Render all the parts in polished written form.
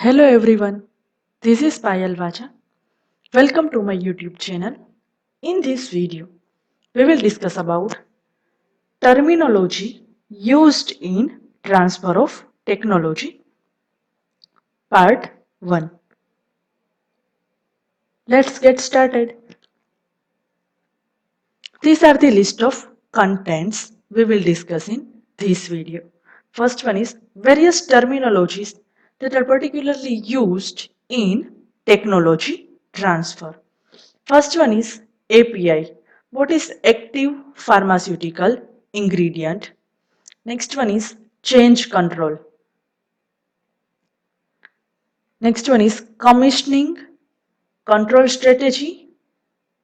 Hello everyone, this is Payal Vaja. Welcome to my YouTube channel. In this video, we will discuss about terminology used in transfer of technology, part 1. Let's get started. These are the list of contents we will discuss in this video. First one is various terminologies that are particularly used in technology transfer. First one is API. What is active pharmaceutical ingredient? Next one is change control. Next one is commissioning, control strategy,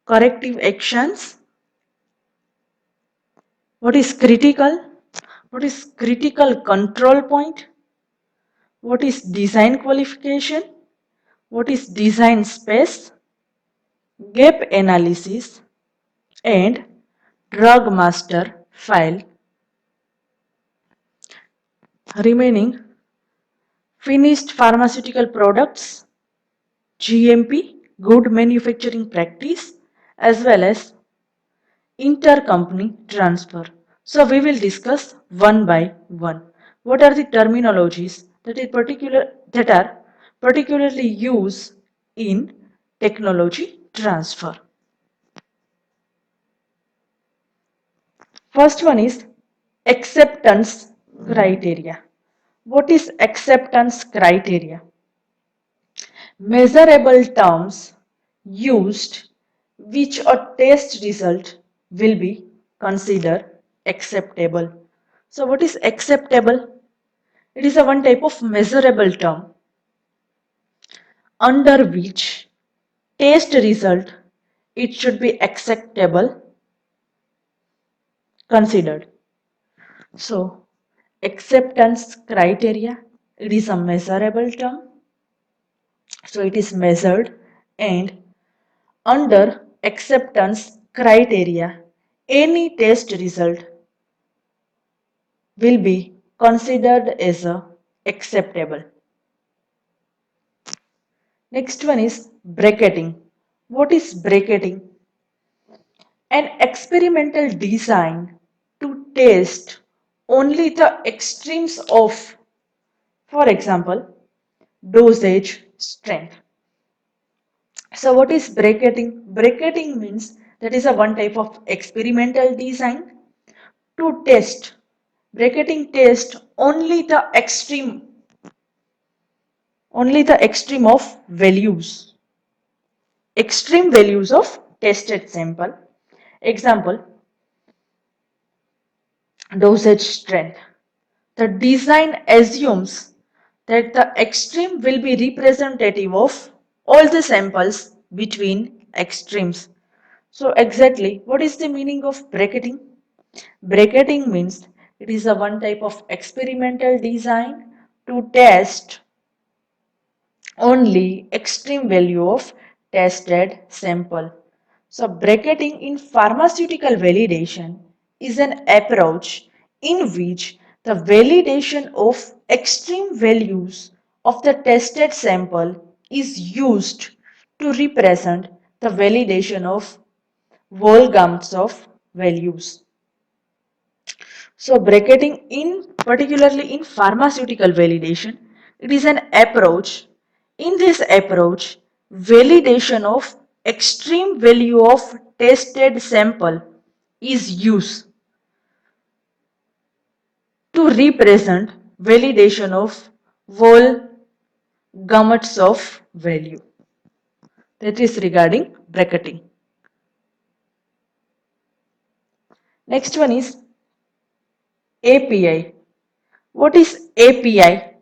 corrective actions. What is critical? What is critical control point? What is design qualification? What is design space? Gap analysis and drug master file. Remaining finished pharmaceutical products, GMP, good manufacturing practice, as well as intercompany transfer. So we will discuss one by one. What are the terminologies that are particularly used in technology transfer? First one is acceptance criteria. What is acceptance criteria? Measurable terms used which a test result will be considered acceptable. So what is acceptable? It is a one type of measurable term under which test result it should be acceptable considered. So acceptance criteria, it is a measurable term. So it is measured, and under acceptance criteria, any test result will be considered as acceptable. Next one is bracketing. What is bracketing? An experimental design to test only the extremes of, for example, dosage strength. So what is bracketing? Bracketing means that is a one type of experimental design to test. Bracketing test only the extreme of values, extreme values of tested sample. Example, dosage strength. The design assumes that the extreme will be representative of all the samples between extremes. So exactly, what is the meaning of bracketing? Bracketing means it is a one type of experimental design to test only extreme value of tested sample. So bracketing in pharmaceutical validation is an approach in which the validation of extreme values of the tested sample is used to represent the validation of whole gamut of values. So bracketing in particularly in pharmaceutical validation, it is an approach. In this approach, validation of extreme value of tested sample is used to represent validation of whole gamuts of value. That is regarding bracketing. Next one is API. What is API?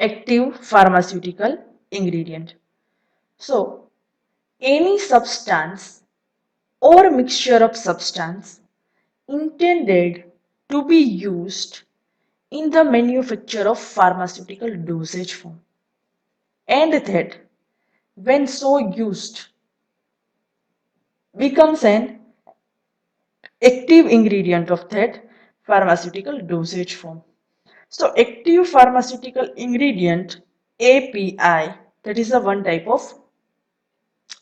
Active pharmaceutical ingredient. So, any substance or mixture of substance intended to be used in the manufacture of pharmaceutical dosage form, and that when so used becomes an active ingredient of that pharmaceutical dosage form. So active pharmaceutical ingredient API, that is a one type of,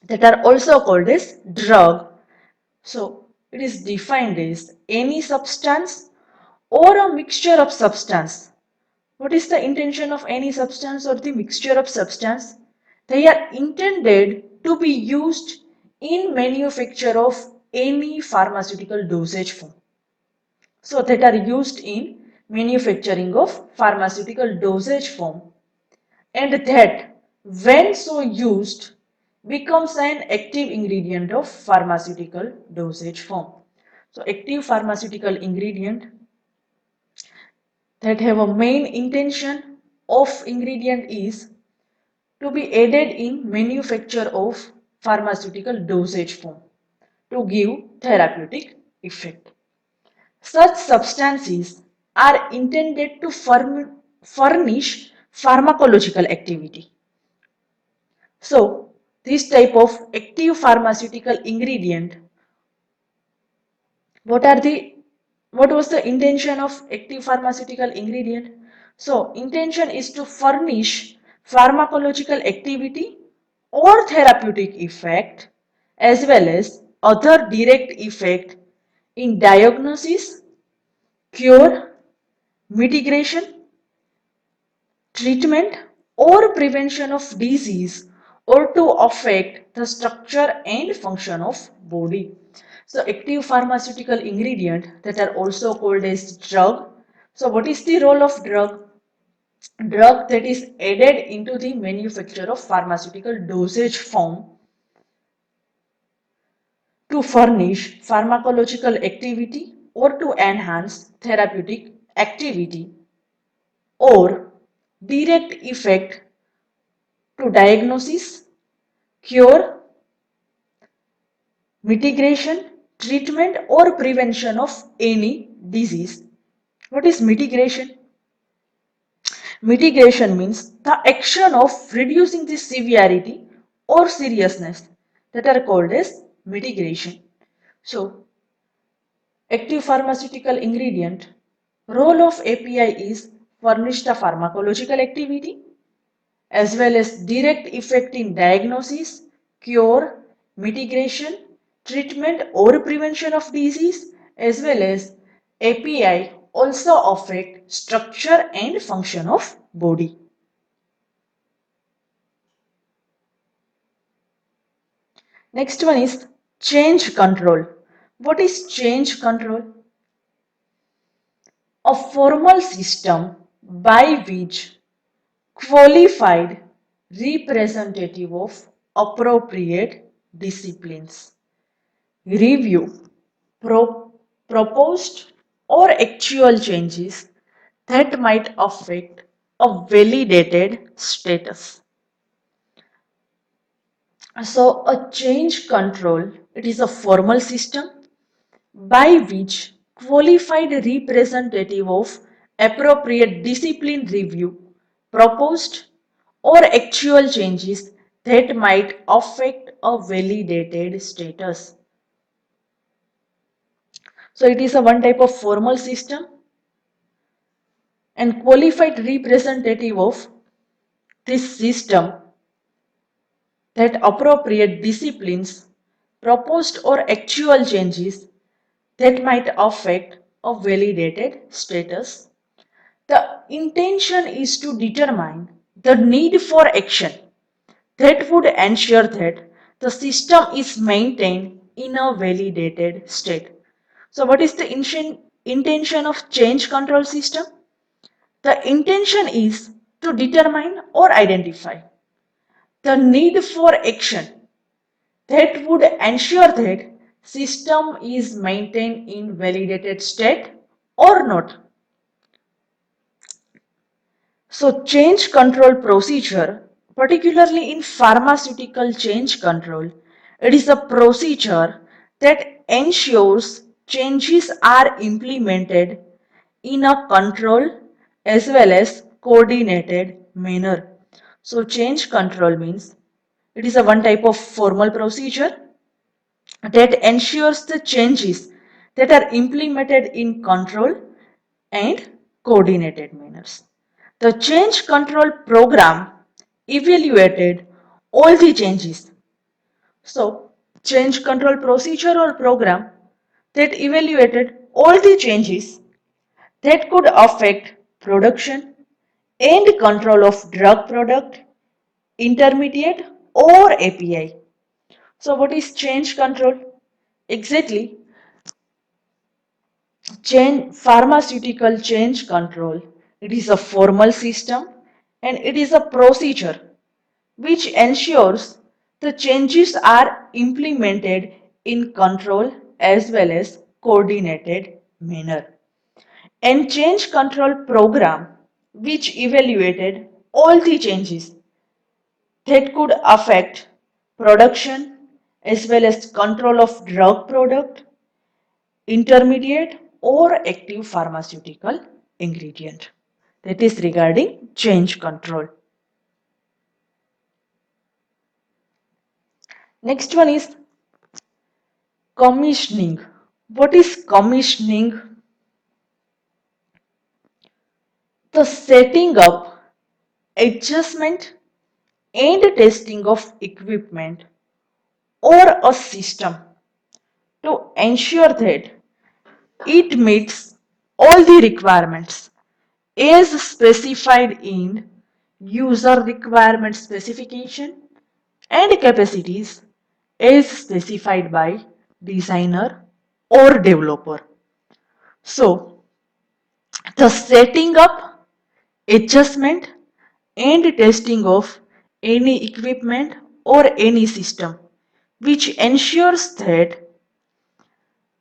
that are also called as drug. So it is defined as any substance or a mixture of substance. What is the intention of any substance or the mixture of substance? They are intended to be used in manufacture of any pharmaceutical dosage form. So that are used in manufacturing of pharmaceutical dosage form, and that when so used becomes an active ingredient of pharmaceutical dosage form. So active pharmaceutical ingredient that have a main intention of ingredient is to be added in manufacture of pharmaceutical dosage form to give therapeutic effect. Such substances are intended to furnish pharmacological activity. So, this type of active pharmaceutical ingredient, what are the what was the intention of active pharmaceutical ingredient? So, intention is to furnish pharmacological activity or therapeutic effect as well as other direct effect in diagnosis, cure, mitigation, treatment or prevention of disease or to affect the structure and function of body. So active pharmaceutical ingredient that are also called as drug. So what is the role of drug? Drug that is added into the manufacture of pharmaceutical dosage form to furnish pharmacological activity or to enhance therapeutic activity or direct effect to diagnosis, cure, mitigation, treatment, or prevention of any disease. What is mitigation? Mitigation means the action of reducing the severity or seriousness that are called as mitigation. So, active pharmaceutical ingredient role of API is furnish the pharmacological activity as well as direct effect in diagnosis, cure, mitigation, treatment or prevention of disease, as well as API also affect structure and function of body. Next one is change control. What is change control? A formal system by which qualified representative of appropriate disciplines review proposed or actual changes that might affect a validated status. So a change control, it is a formal system by which qualified representative of appropriate discipline review proposed or actual changes that might affect a validated status. So it is a one type of formal system and qualified representative of this system that appropriate disciplines proposed or actual changes that might affect a validated status. The intention is to determine the need for action that would ensure that the system is maintained in a validated state. So what is the intention of change control system? The intention is to determine or identify the need for action that would ensure that system is maintained in validated state or not. So change control procedure, particularly in pharmaceutical change control, it is a procedure that ensures changes are implemented in a controlled as well as coordinated manner. So change control means it is a one type of formal procedure that ensures the changes that are implemented in control and coordinated manners. The change control program evaluated all the changes. So, change control procedure or program that evaluated all the changes that could affect production and control of drug product, intermediate or API. So what is change control? Exactly, pharmaceutical change control. It is a formal system and it is a procedure which ensures the changes are implemented in control as well as coordinated manner. And change control program which evaluated all the changes that could affect production as well as control of drug product, intermediate or active pharmaceutical ingredient. That is regarding change control. Next one is commissioning. What is commissioning? The setting up, adjustment and testing of equipment or a system to ensure that it meets all the requirements as specified in user requirement specification and capacities as specified by designer or developer. So, the setting up, adjustment and testing of any equipment or any system which ensures that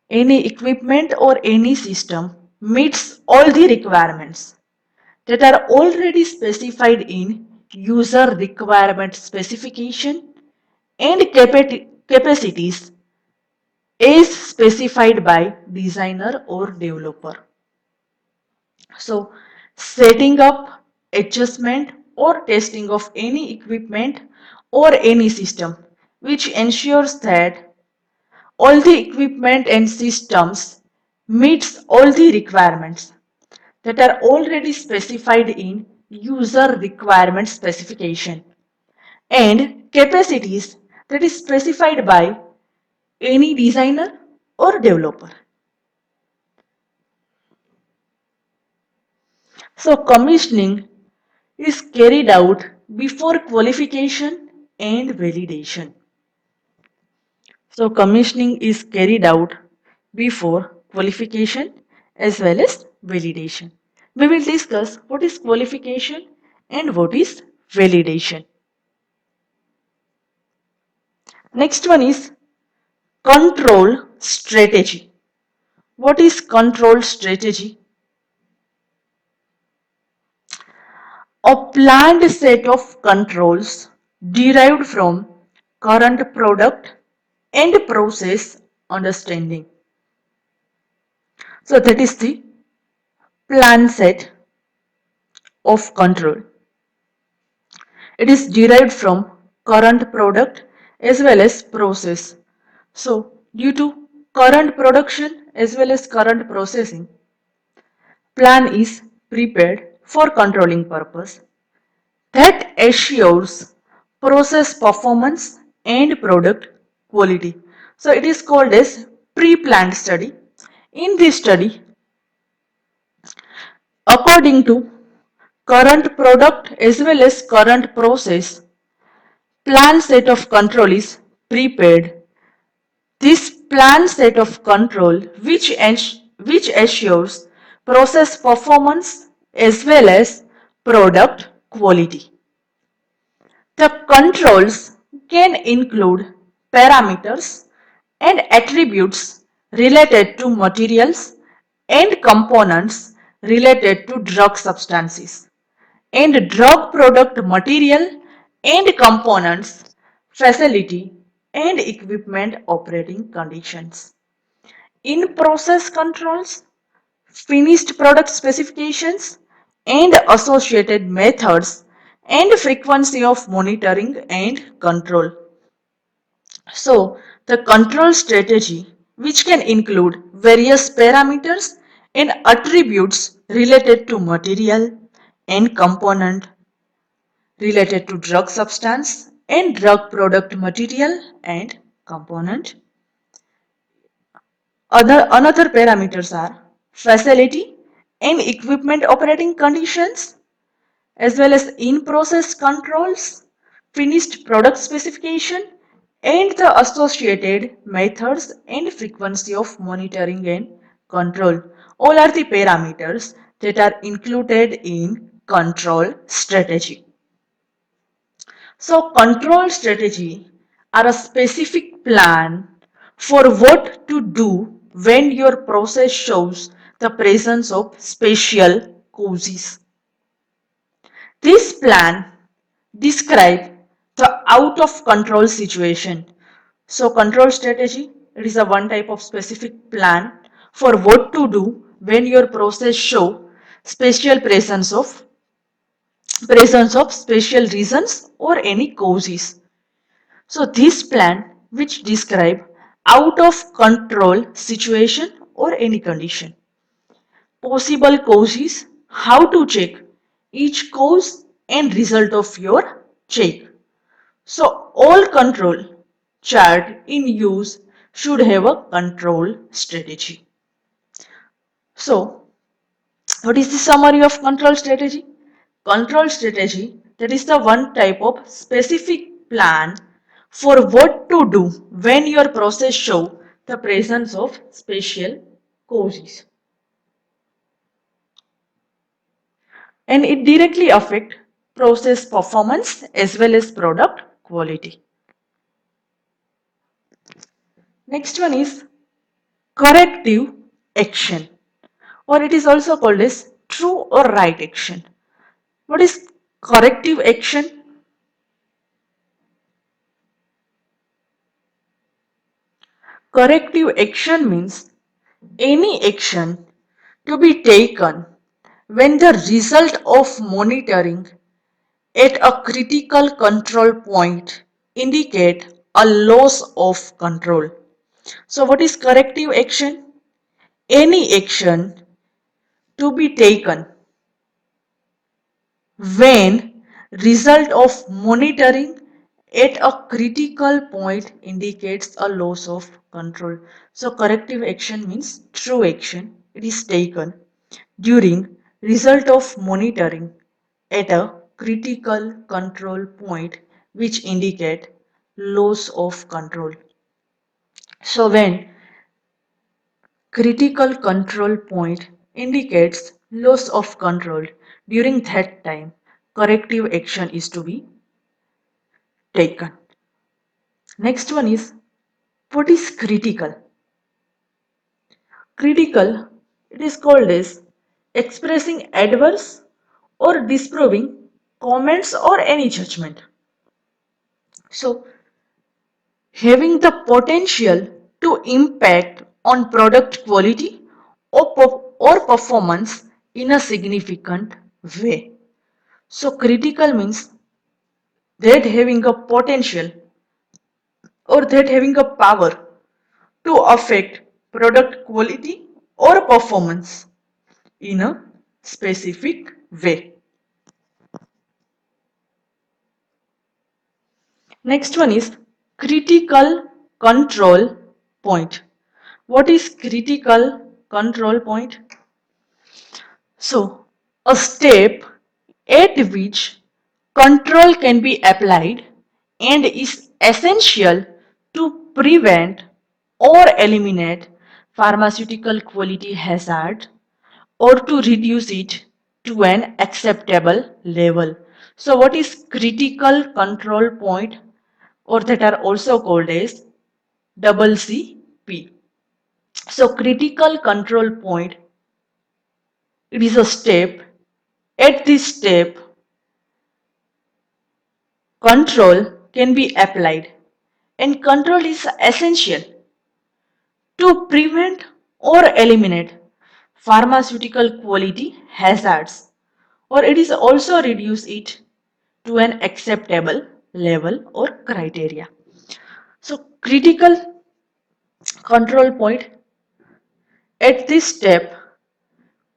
any equipment or any system meets all the requirements that are already specified in user requirement specification and capacities as specified by designer or developer. So, setting up, adjustment or testing of any equipment or any system which ensures that all the equipment and systems meets all the requirements that are already specified in user requirement specification and capacities that is specified by any designer or developer. So commissioning is carried out before qualification and validation. So commissioning is carried out before qualification as well as validation. We will discuss what is qualification and what is validation. Next one is control strategy. What is control strategy? A planned set of controls derived from current product and process understanding. So that is the plan set of control. It is derived from current product as well as process. So due to current production as well as current processing, plan is prepared for controlling purpose that assures process performance and product quality. So it is called as pre-planned study. In this study, according to current product as well as current process, plan set of control is prepared. This plan set of control which assures process performance as well as product quality. The controls can include parameters and attributes related to materials and components related to drug substances and drug product material and components, facility and equipment operating conditions. In process controls, finished product specifications and associated methods and frequency of monitoring and control. So, the control strategy, which can include various parameters and attributes related to material and component, related to drug substance and drug product material and component. Another parameters are facility and equipment operating conditions, as well as in-process controls, finished product specification, and the associated methods and frequency of monitoring and control. All are the parameters that are included in control strategy. So control strategy are a specific plan for what to do when your process shows the presence of special causes. This plan describes the out of control situation. So control strategy, it is a one type of specific plan for what to do when your process show special presence of special reasons or any causes. So this plan which describe out of control situation or any condition. Possible causes, how to check each cause and result of your check. So all control chart in use should have a control strategy. So what is the summary of control strategy? Control strategy, that is the one type of specific plan for what to do when your process show the presence of special causes. And it directly affect process performance as well as product quality. Next one is corrective action, or it is also called as true or right action. What is corrective action? Corrective action means any action to be taken when the result of monitoring at a critical control point indicate a loss of control. So what is corrective action? Any action to be taken when result of monitoring at a critical point indicates a loss of control. So corrective action means true action. It is taken during result of monitoring at a critical control point which indicate loss of control. So when critical control point indicates loss of control, during that time corrective action is to be taken. Next one is, what is critical? Critical, it is called as expressing adverse or disproving comments or any judgment. So having the potential to impact on product quality or performance in a significant way. So critical means that having a potential or that having a power to affect product quality or performance in a specific way. Next one is critical control point. What is critical control point? So, a step at which control can be applied and is essential to prevent or eliminate pharmaceutical quality hazard or to reduce it to an acceptable level. So what is critical control point, or that are also called as double CP? So critical control point, it is a step. At this step, control can be applied, and control is essential to prevent or eliminate pharmaceutical quality hazards, or it is also reduce it to an acceptable level or criteria. So critical control point, at this step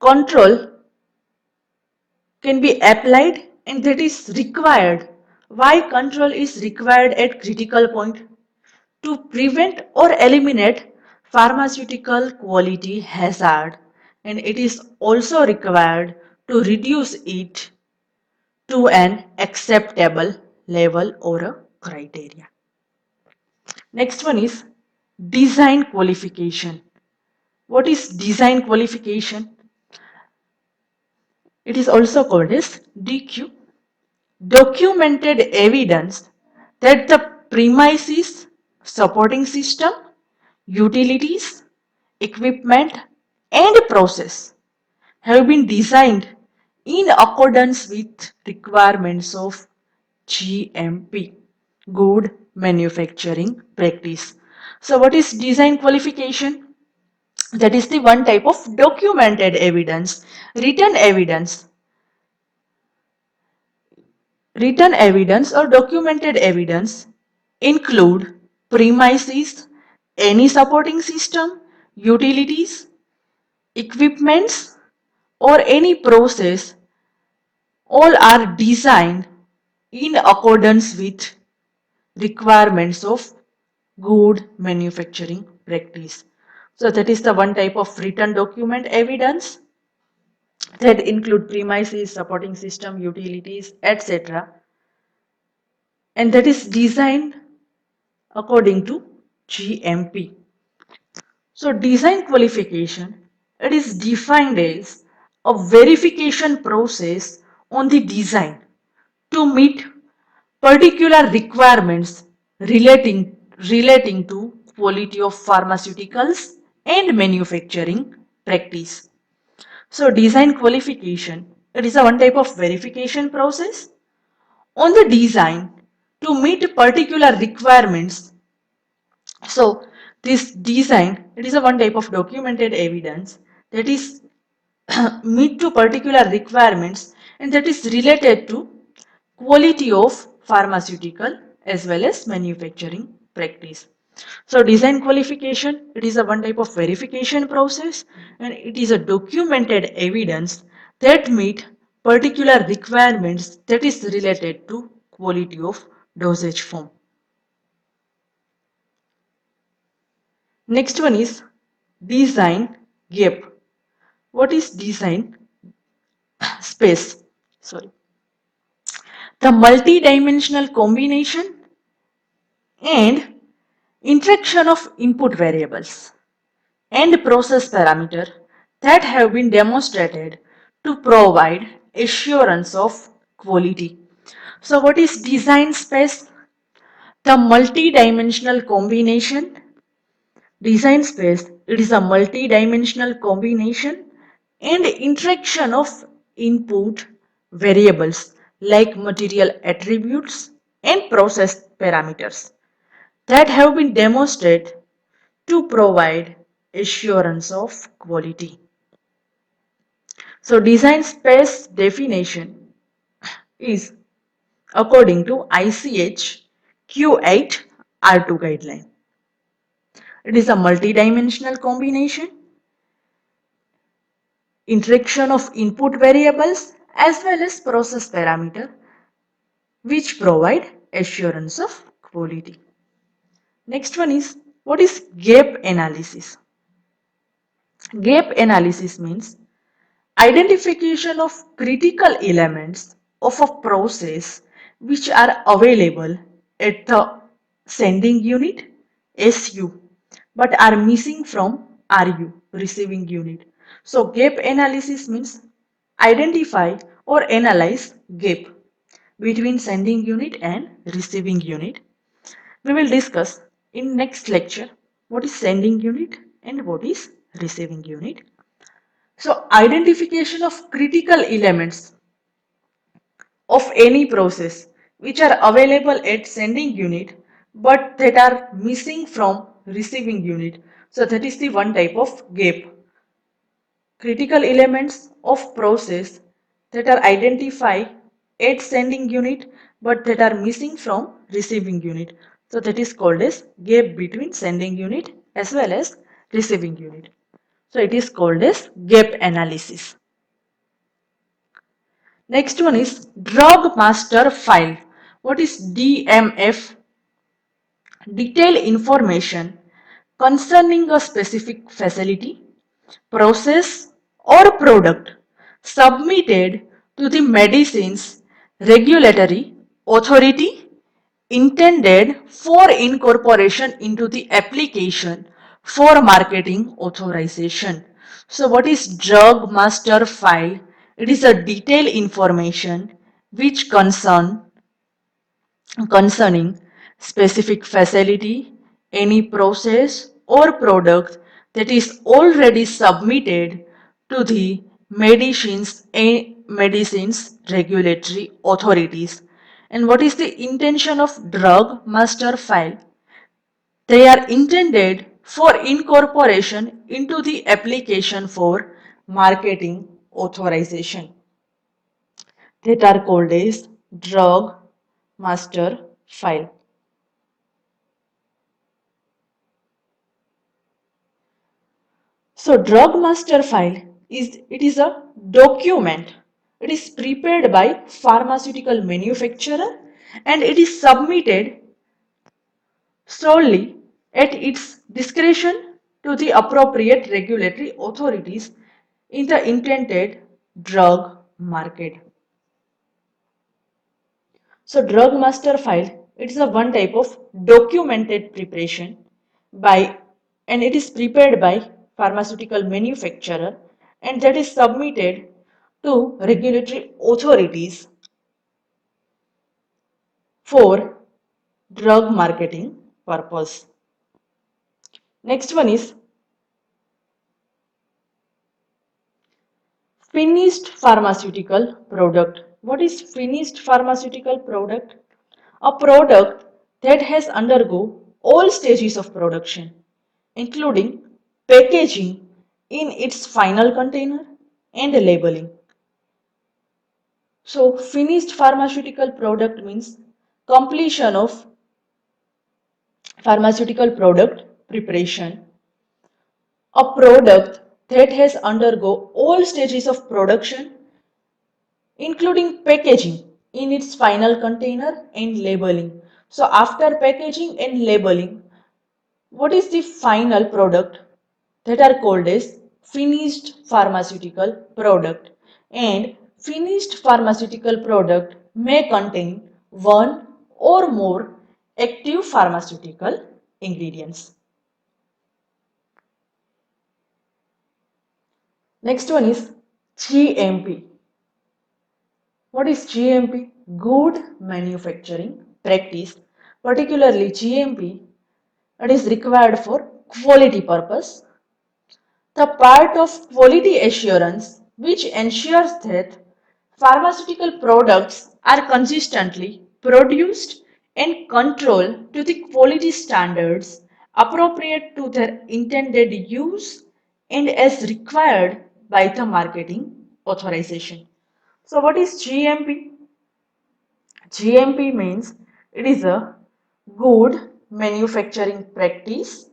control can be applied and that is required. Why control is required at critical point? To prevent or eliminate pharmaceutical quality hazard, and it is also required to reduce it to an acceptable level or a criteria. Next one is design qualification. What is design qualification? It is also called as DQ. Documented evidence that the premises, supporting system, utilities, equipment, and process have been designed in accordance with requirements of GMP, Good Manufacturing Practice. So, what is design qualification? That is the one type of documented evidence, written evidence. Written evidence or documented evidence include premises, any supporting system, utilities, equipments, or any process. All are designed in accordance with requirements of good manufacturing practice. So that is the one type of written document evidence that include premises, supporting system, utilities, etc. And that is designed according to GMP. So design qualification, it is defined as a verification process on the design to meet particular requirements relating to quality of pharmaceuticals and manufacturing practice. So design qualification, it is a one type of verification process on the design to meet particular requirements. So this design, it is a one type of documented evidence that is meet to particular requirements and that is related to quality of pharmaceutical as well as manufacturing practice. So design qualification, it is a one type of verification process and it is a documented evidence that meet particular requirements that is related to quality of dosage form. Next one is design gap. What is design space? Sorry. The multi-dimensional combination and interaction of input variables and process parameter that have been demonstrated to provide assurance of quality. So what is design space? The multi-dimensional combination. Design space, it is a multi-dimensional combination and interaction of input variables like material attributes and process parameters that have been demonstrated to provide assurance of quality. So design space definition is according to ICH Q8 R2 guideline. It is a multi-dimensional combination, interaction of input variables as well as process parameter which provide assurance of quality. Next one is, what is gap analysis? Gap analysis means identification of critical elements of a process which are available at the sending unit SU but are missing from RU receiving unit. So gap analysis means identify or analyze gap between sending unit and receiving unit. We will discuss in next lecture what is sending unit and what is receiving unit. So identification of critical elements of any process which are available at sending unit but that are missing from receiving unit. So that is the one type of gap. Critical elements of process that are identified at sending unit but that are missing from receiving unit. So that is called as gap between sending unit as well as receiving unit. So it is called as gap analysis. Next one is Drug Master File. What is DMF? Detailed information concerning a specific facility, process, or product submitted to the medicines regulatory authority intended for incorporation into the application for marketing authorization. So what is drug master file? It is a detailed information which concerning specific facility, any process or product that is already submitted to the medicines regulatory authorities. And what is the intention of drug master file? They are intended for incorporation into the application for marketing authorization that are called as drug master file. So drug master file is a document. It is prepared by pharmaceutical manufacturer and it is submitted solely at its discretion to the appropriate regulatory authorities in the intended drug market. So drug master file, it is a one type of documented preparation by and it is prepared by pharmaceutical manufacturer and that is submitted to regulatory authorities for drug marketing purpose. Next one is finished pharmaceutical product. What is finished pharmaceutical product? A product that has undergo all stages of production, including packaging in its final container and labeling. So, finished pharmaceutical product means completion of pharmaceutical product preparation. A product that has undergo all stages of production including packaging in its final container and labeling. So after packaging and labeling, what is the final product that are called as finished pharmaceutical product? And finished pharmaceutical product may contain one or more active pharmaceutical ingredients. Next one is GMP. What is GMP? Good manufacturing practice. Particularly GMP, it is required for quality purpose. The part of quality assurance which ensures that pharmaceutical products are consistently produced and controlled to the quality standards appropriate to their intended use and as required by the marketing authorization. So what is GMP? GMP means it is a good manufacturing practice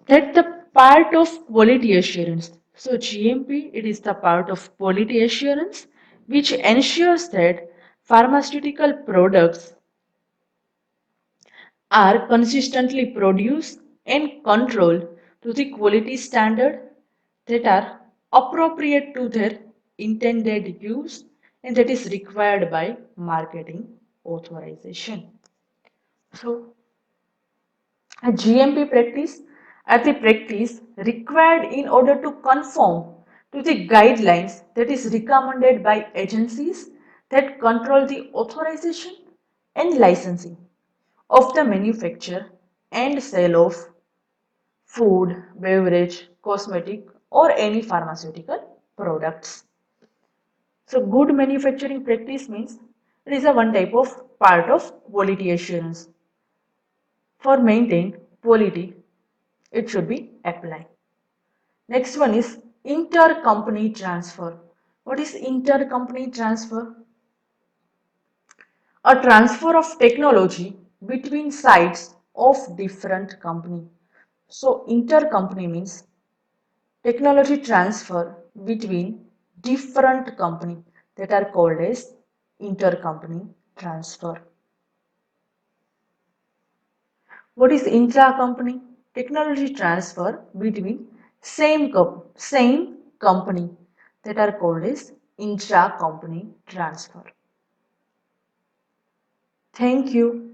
that the part of quality assurance. So GMP it is the part of quality assurance which ensures that pharmaceutical products are consistently produced and controlled to the quality standard that are appropriate to their intended use and that is required by marketing authorization. So a GMP practice are the practice required in order to conform to the guidelines that is recommended by agencies that control the authorization and licensing of the manufacture and sale of food, beverage, cosmetic or any pharmaceutical products. So good manufacturing practice means it is a one type of part of quality assurance. For maintain quality, it should be applied. Next one is intercompany transfer. What is intercompany transfer? A transfer of technology between sites of different company. So intercompany means technology transfer between different company that are called as intercompany transfer. What is intra-company? Technology transfer between same company that are called as intra-company transfer. Thank you.